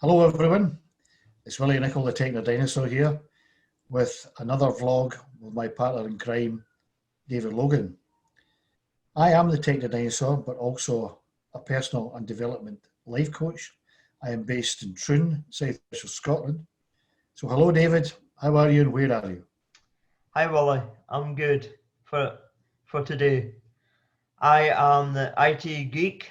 Hello everyone, it's Willie Nicol, the Techno Dinosaur here with another vlog with my partner in crime, David Logan. I am the Techno Dinosaur, but also a personal and development life coach. I am based in Troon, south west of Scotland. So hello David, how are you and where are you? Hi Willie, I'm good for today. I am the IT geek,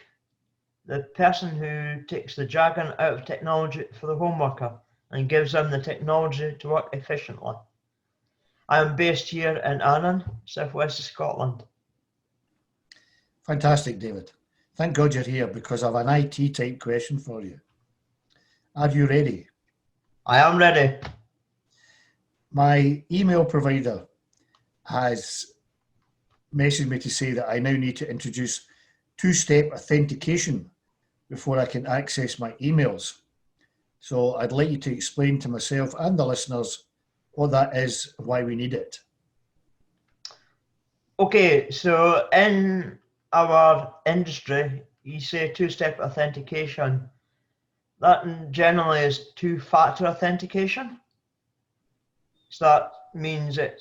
the person who takes the jargon out of technology for the home worker and gives them the technology to work efficiently. I am based here in Annan, southwest of Scotland. Fantastic, David. Thank God you're here because I have an IT type question for you. Are you ready? I am ready. My email provider has messaged me to say that I now need to introduce two-step authentication before I can access my emails. So I'd like you to explain to myself and the listeners what that is and why we need it. Okay, so in our industry, you say two-step authentication. That generally is two-factor authentication. So that means I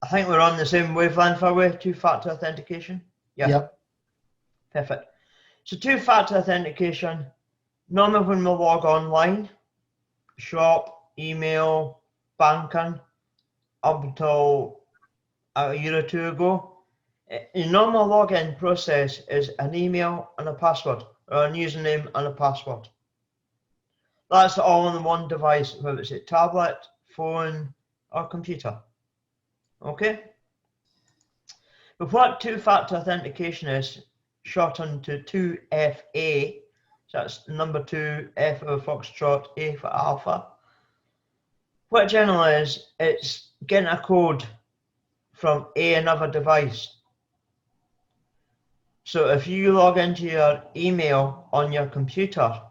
think we're on the same wavelength, are we? Two-factor authentication? Yeah. Yep. Perfect. So two-factor authentication, normally when we log online, shop, email, banking, up until a year or two ago, the normal login process is an email and a password, or a username and a password. That's all on one device, whether it's a tablet, phone, or computer. Okay? But what two-factor authentication is, shortened to 2FA, so that's number 2, F for Foxtrot, A for Alpha. What it generally is, it's getting a code from another device. So if you log into your email on your computer,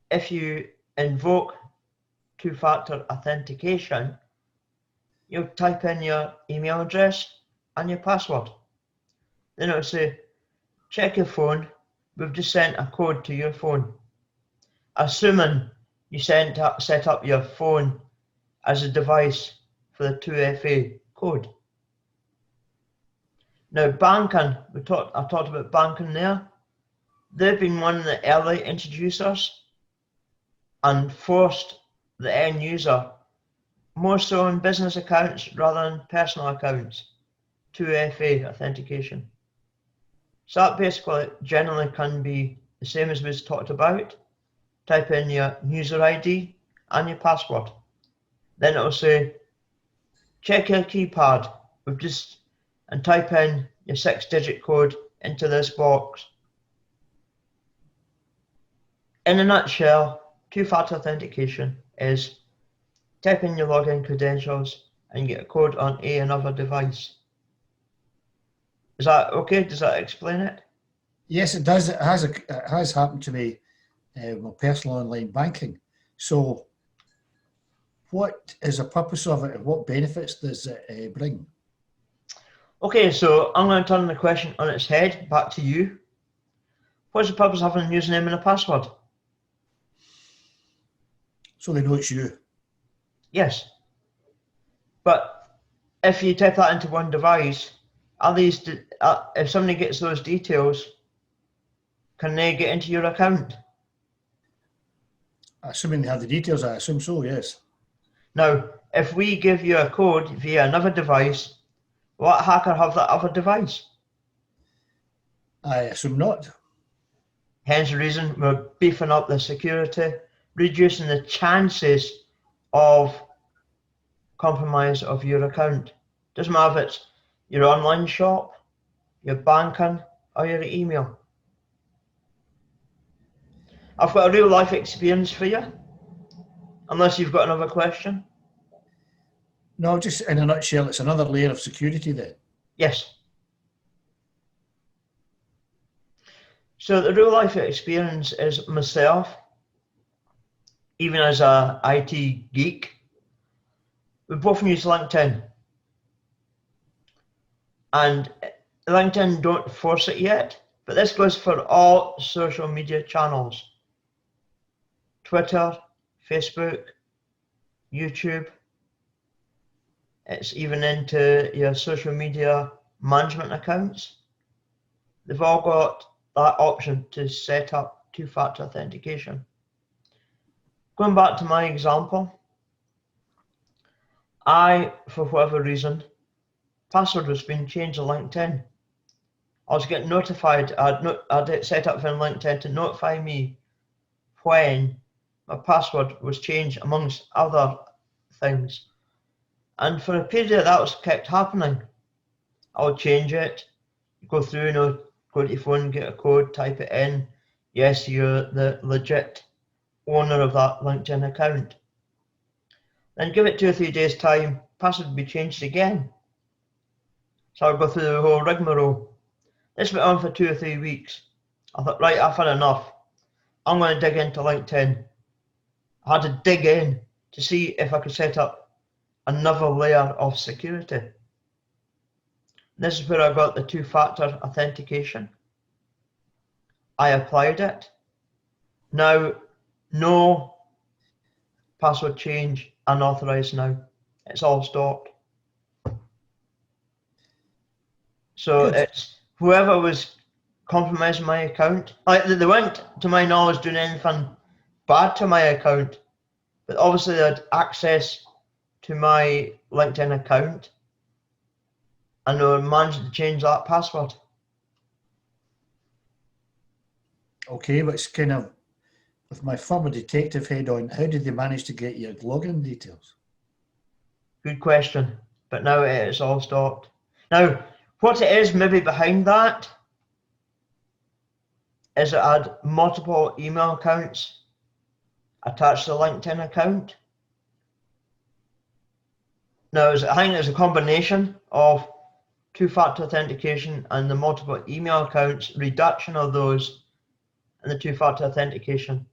if you invoke two-factor authentication, you'll type in your email address and your password. Then it'll say, check your phone, we've just sent a code to your phone. Assuming you set up your phone as a device for the 2FA code. Now banking, I talked about banking there. They've been one of the early introducers and forced the end user, more so in business accounts rather than personal accounts, 2FA authentication. So that basically generally can be the same as we talked about. Type in your user ID and your password. Then it'll say, check your keypad, and type in your 6-digit code into this box. In a nutshell, two-factor authentication is type in your login credentials and get a code on another device. Is that okay? Does that explain it? Yes, it does. It has happened to me with personal online banking. So what is the purpose of it and what benefits does it bring? Okay, so I'm going to turn the question on its head, back to you. What's the purpose of having a username and a password? So they know it's you. Yes. But if you type that into one device, at least if somebody gets those details, can they get into your account? Assuming they have the details, I assume so, yes. Now, if we give you a code via another device, what hacker have that other device? I assume not. Hence the reason we're beefing up the security, reducing the chances of compromise of your account. Doesn't matter if it's your online shop, your banking, or your email. I've got a real life experience for you, unless you've got another question. No, just in a nutshell, it's another layer of security then. Yes. So the real life experience is myself, even as a IT geek, we both use LinkedIn. And LinkedIn don't force it yet, but this goes for all social media channels. Twitter, Facebook, YouTube. It's even into your social media management accounts. They've all got that option to set up two-factor authentication. Going back to my example, for whatever reason, password was being changed on LinkedIn. I was getting notified. I'd it set up for LinkedIn to notify me when my password was changed, amongst other things. And for a period that was kept happening. I would change it, go through, go to your phone, get a code, type it in. Yes, you're the legit owner of that LinkedIn account. Then give it 2 or 3 days time, password would be changed again. So I would go through the whole rigmarole. This went on for 2 or 3 weeks. I thought, right, I've had enough. I'm going to dig into LinkedIn. I had to dig in to see if I could set up another layer of security. This is where I got the two-factor authentication. I applied it. Now, no password change unauthorized now. It's all stopped. So Good. it's whoever was compromising my account. They weren't, to my knowledge, doing anything bad to my account, but obviously they had access to my LinkedIn account and they were managing to change that password. Okay, but it's kind of, with my former detective head on, how did they manage to get your login details? Good question, but now it is all stopped. Now, what it is maybe behind that is it had multiple email accounts attached to the LinkedIn account. Now, I think there's a combination of two-factor authentication and the multiple email accounts, reduction of those, and the two-factor authentication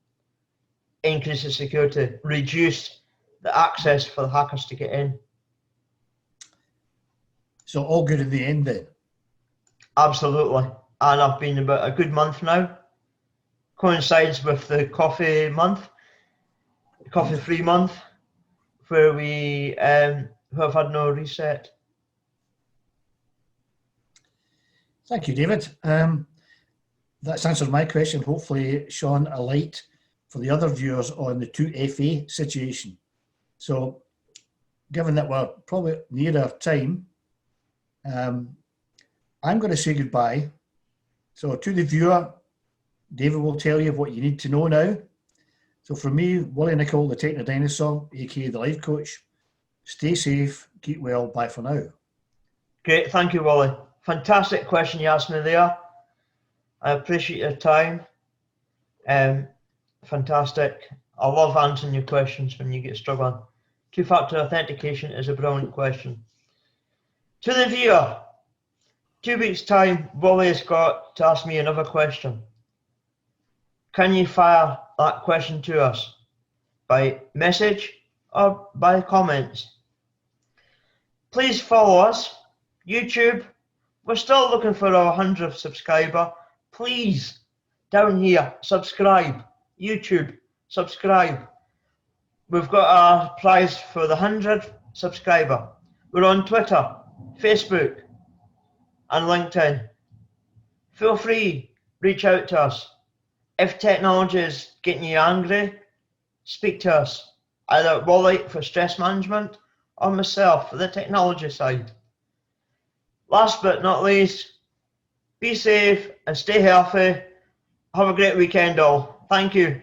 increases security, reduce the access for the hackers to get in. So all good in the end then? Absolutely. And I've been about a good month now. Coincides with the coffee month, coffee-free month, where we have had no reset. Thank you, David. That's answered my question. Hopefully, shone a light for the other viewers on the 2FA situation. So, given that we're probably near our time, I'm going to say goodbye. So, to the viewer, David will tell you what you need to know now. So, for me, Willie Nicol, the Techno Dinosaur, aka the Life Coach, stay safe, keep well, bye for now. Great, thank you, Wally. Fantastic question you asked me there. I appreciate your time. Fantastic. I love answering your questions when you get struggling. Two-factor authentication is a brilliant question. To the viewer, 2 weeks' time, Wally has got to ask me another question. Can you fire that question to us by message or by comments? Please follow us, YouTube. We're still looking for our 100th subscriber. Please, down here, subscribe. YouTube, subscribe. We've got our prize for the 100th subscriber. We're on Twitter, Facebook, and LinkedIn. Feel free, reach out to us. If technology is getting you angry, speak to us. Either Wally for stress management or myself for the technology side. Last but not least, be safe and stay healthy. Have a great weekend all. Thank you.